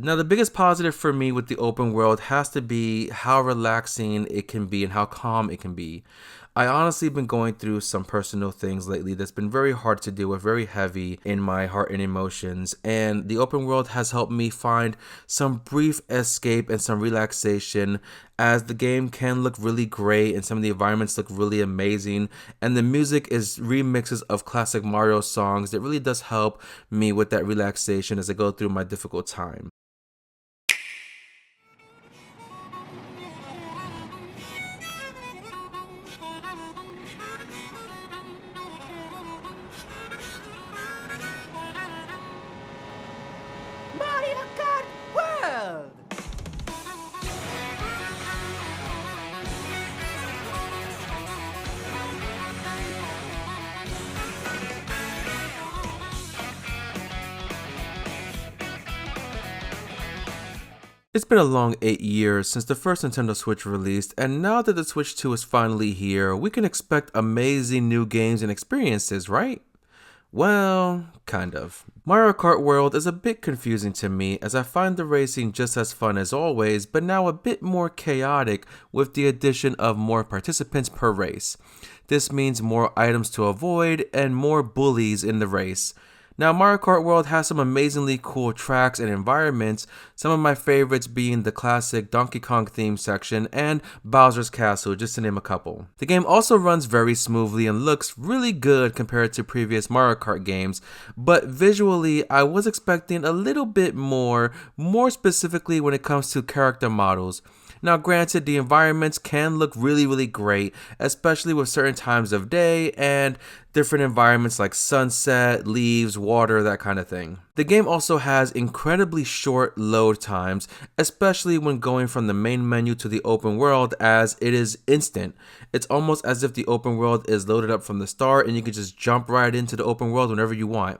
Now, the biggest positive for me with the open world has to be how relaxing it can be and how calm it can be. I honestly been going through some personal things lately that's been very hard to deal with, very heavy in my heart and emotions. And the open world has helped me find some brief escape and some relaxation, as the game can look really great and some of the environments look really amazing. And the music is remixes of classic Mario songs that really does help me with that relaxation as I go through my difficult time. Mario Kart World! It's been a long 8 years since the first Nintendo Switch released, and now that the Switch 2 is finally here, we can expect amazing new games and experiences, right? Well, kind of. Mario Kart World is a bit confusing to me, as I find the racing just as fun as always, but now a bit more chaotic with the addition of more participants per race. This means more items to avoid and more bullies in the race. Now, Mario Kart World has some amazingly cool tracks and environments, some of my favorites being the classic Donkey Kong theme section and Bowser's Castle, just to name a couple. The game also runs very smoothly and looks really good compared to previous Mario Kart games, but visually I was expecting a little bit more specifically when it comes to character models. Now, granted, the environments can look really great, especially with certain times of day and different environments like sunset, leaves, water, that kind of thing. The game also has incredibly short load times, especially when going from the main menu to the open world, as it is instant. It's almost as if the open world is loaded up from the start and you can just jump right into the open world whenever you want.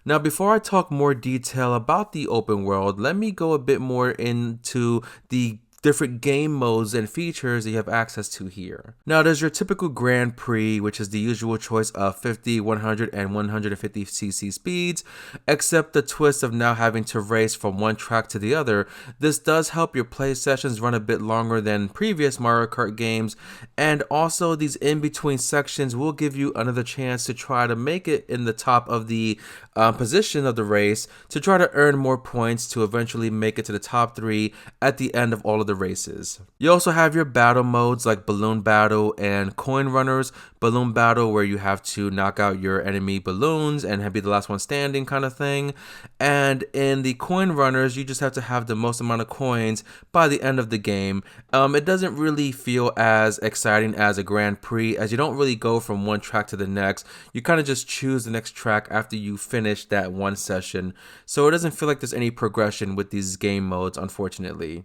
Now, before I talk more detail about the open world, let me go a bit more into the different game modes and features that you have access to here. Now, there's your typical Grand Prix, which is the usual choice of 50, 100, and 150cc speeds, except the twist of now having to race from one track to the other. This does help your play sessions run a bit longer than previous Mario Kart games, and also these in-between sections will give you another chance to try to make it in the top of the position of the race to try to earn more points to eventually make it to the top 3 at the end of all of the races. You also have your battle modes like Balloon Battle and Coin Runners. Balloon Battle, where you have to knock out your enemy balloons and be the last one standing kind of thing. And in the Coin Runners, you just have to have the most amount of coins by the end of the game. It doesn't really feel as exciting as a Grand Prix, as you don't really go from one track to the next. You kind of just choose the next track after you finish that one session. So it doesn't feel like there's any progression with these game modes, unfortunately.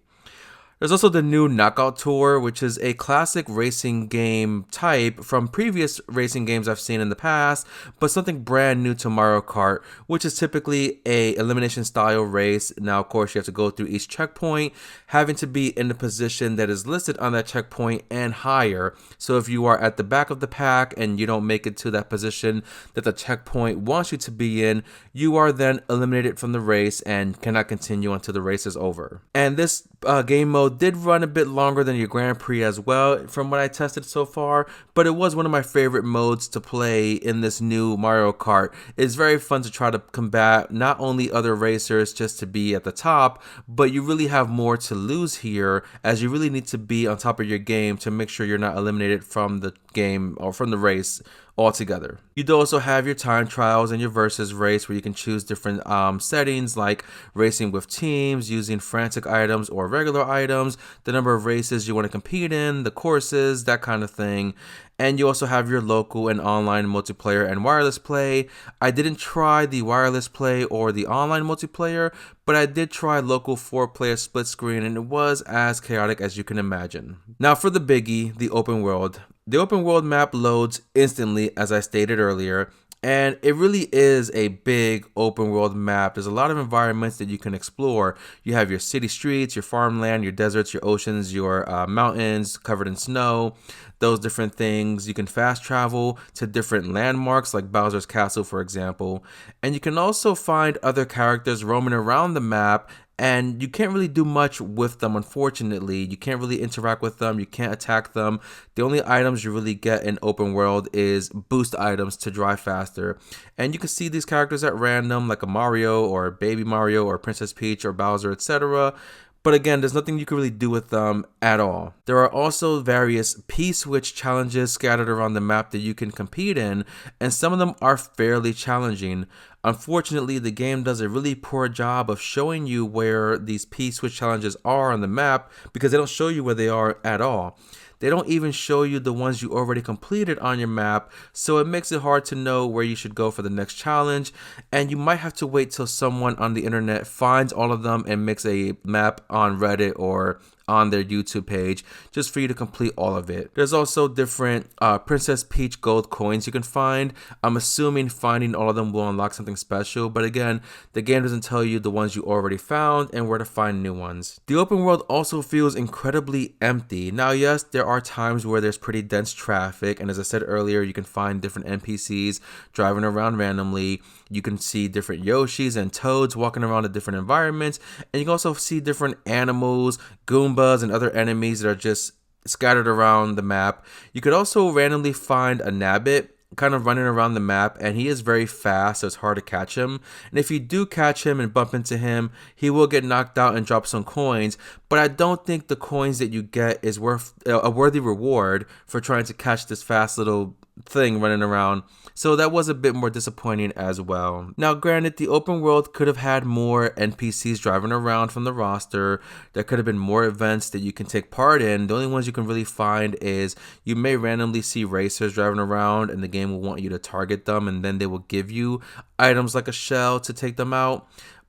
There's also the new Knockout Tour, which is a classic racing game type from previous racing games I've seen in the past, but something brand new to Mario Kart, which is typically a elimination style race. Now, of course, you have to go through each checkpoint, having to be in the position that is listed on that checkpoint and higher. So if you are at the back of the pack and you don't make it to that position that the checkpoint wants you to be in, you are then eliminated from the race and cannot continue until the race is over. And this game mode did run a bit longer than your Grand Prix as well, from what I tested so far, but it was one of my favorite modes to play in this new Mario Kart. It's very fun to try to combat not only other racers just to be at the top, but you really have more to lose here, as you really need to be on top of your game to make sure you're not eliminated from the game or from the race altogether. You do also have your time trials and your versus race, where you can choose different settings like racing with teams, using frantic items or regular items, the number of races you want to compete in, the courses, that kind of thing. And you also have your local and online multiplayer and wireless play. I didn't try the wireless play or the online multiplayer, but I did try local 4-player split screen, and it was as chaotic as you can imagine. Now for the biggie, the open world. The open world map loads instantly, as I stated earlier, and it really is a big open world map. There's a lot of environments that you can explore. You have your city streets, your farmland, your deserts, your oceans, your mountains covered in snow, those different things. You can fast travel to different landmarks like Bowser's Castle, for example. And you can also find other characters roaming around the map and you can't really do much with them, unfortunately. You can't really interact with them, you can't attack them. The only items you really get in open world is boost items to drive faster. And you can see these characters at random, like a Mario or Baby Mario or Princess Peach or Bowser, etc. But again, there's nothing you can really do with them at all. There are also various P-switch challenges scattered around the map that you can compete in, and some of them are fairly challenging. Unfortunately, the game does a really poor job of showing you where these P-switch challenges are on the map because they don't show you where they are at all. They don't even show you the ones you already completed on your map, so it makes it hard to know where you should go for the next challenge, and you might have to wait till someone on the internet finds all of them and makes a map on Reddit or on their YouTube page just for you to complete all of it. There's also different Princess Peach gold coins you can find. I'm assuming finding all of them will unlock something special, but again, the game doesn't tell you the ones you already found and where to find new ones. The open world also feels incredibly empty. Now, yes, there are times where there's pretty dense traffic, and as I said earlier, you can find different NPCs driving around randomly. You can see different Yoshis and Toads walking around in different environments, and you can also see different animals, Goombas, and other enemies that are just scattered around the map. You could also randomly find a Nabbit kind of running around the map, and he is very fast, so it's hard to catch him. And if you do catch him and bump into him, he will get knocked out and drop some coins, but I don't think the coins that you get is worth a worthy reward for trying to catch this fast little thing running around. So that was a bit more disappointing as well. Now, granted, the open world could have had more NPCs driving around from the roster. There could have been more events that you can take part in. The only ones you can really find is you may randomly see racers driving around, and the game will want you to target them, and then they will give you items like a shell to take them out.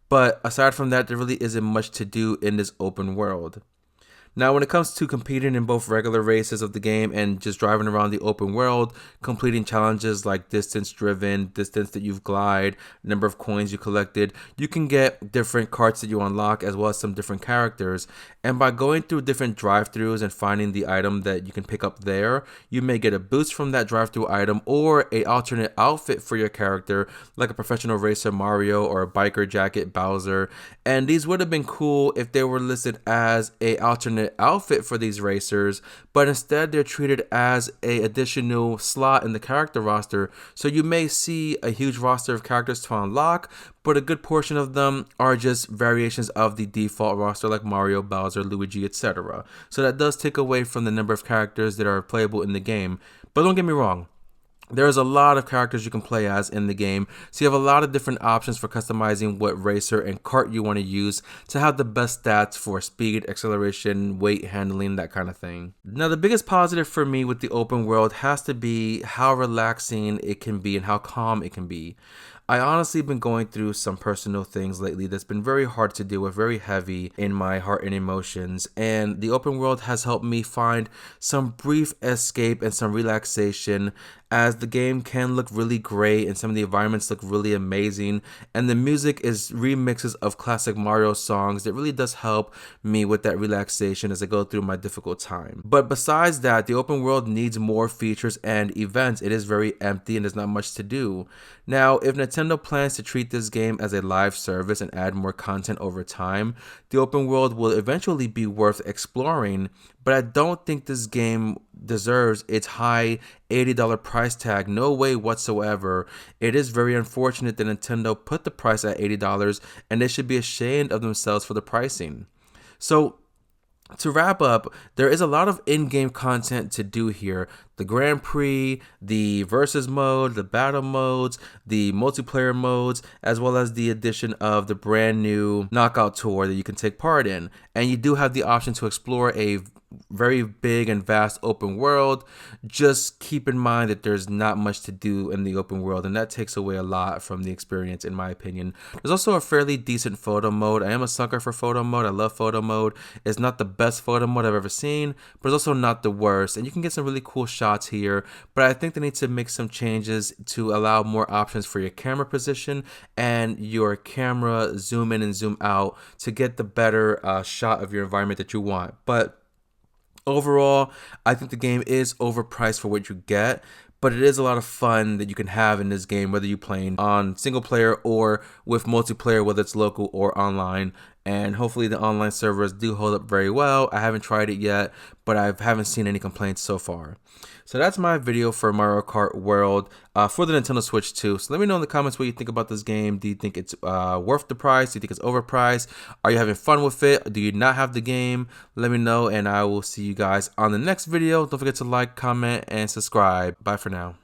But aside from that, there really isn't much to do in this open world. Now, when it comes to competing in both regular races of the game and just driving around the open world, completing challenges like distance driven, distance that you've glide, number of coins you collected, you can get different carts that you unlock as well as some different characters. And by going through different drive-thrus and finding the item that you can pick up there, you may get a boost from that drive-thru item or an alternate outfit for your character, like a professional racer Mario or a biker jacket Bowser. And these would have been cool if they were listed as a alternate outfit for these racers, but instead they're treated as a additional slot in the character roster. So you may see a huge roster of characters to unlock, but a good portion of them are just variations of the default roster like Mario, Bowser, Luigi, etc. So that does take away from the number of characters that are playable in the game. But don't get me wrong, there's a lot of characters you can play as in the game, so you have a lot of different options for customizing what racer and kart you want to use to have the best stats for speed, acceleration, weight handling, that kind of thing. Now, the biggest positive for me with the open world has to be how relaxing it can be and how calm it can be. I honestly been going through some personal things lately that's been very hard to deal with, very heavy in my heart and emotions, and the open world has helped me find some brief escape and some relaxation, as the game can look really great and some of the environments look really amazing, and the music is remixes of classic Mario songs that really does help me with that relaxation as I go through my difficult time. But besides that, the open world needs more features and events. It is very empty and there's not much to do. Now, if Nintendo plans to treat this game as a live service and add more content over time, the open world will eventually be worth exploring, but I don't think this game deserves its high $80 price tag. No way whatsoever. It is very unfortunate that Nintendo put the price at $80, and they should be ashamed of themselves for the pricing. So, to wrap up, there is a lot of in-game content to do here. The Grand Prix, the Versus mode, the Battle modes, the multiplayer modes, as well as the addition of the brand new Knockout Tour that you can take part in. And you do have the option to explore a very big and vast open world. Just keep in mind that there's not much to do in the open world, and that takes away a lot from the experience, in my opinion. There's also a fairly decent photo mode. I am a sucker for photo mode. I love photo mode. It's not the best photo mode I've ever seen, but it's also not the worst, and you can get some really cool shots here. But I think they need to make some changes to allow more options for your camera position and your camera zoom in and zoom out to get the better shot of your environment that you want. But overall, I think the game is overpriced for what you get, but it is a lot of fun that you can have in this game, whether you're playing on single player or with multiplayer, whether it's local or online. and hopefully the online servers do hold up very well. I haven't tried it yet, but I haven't seen any complaints so far. So that's my video for Mario Kart World for the Nintendo Switch 2. So let me know in the comments what you think about this game. Do you think it's worth the price? Do you think it's overpriced? Are you having fun with it? Do you not have the game? Let me know, and I will see you guys on the next video. Don't forget to like, comment, and subscribe. Bye for now.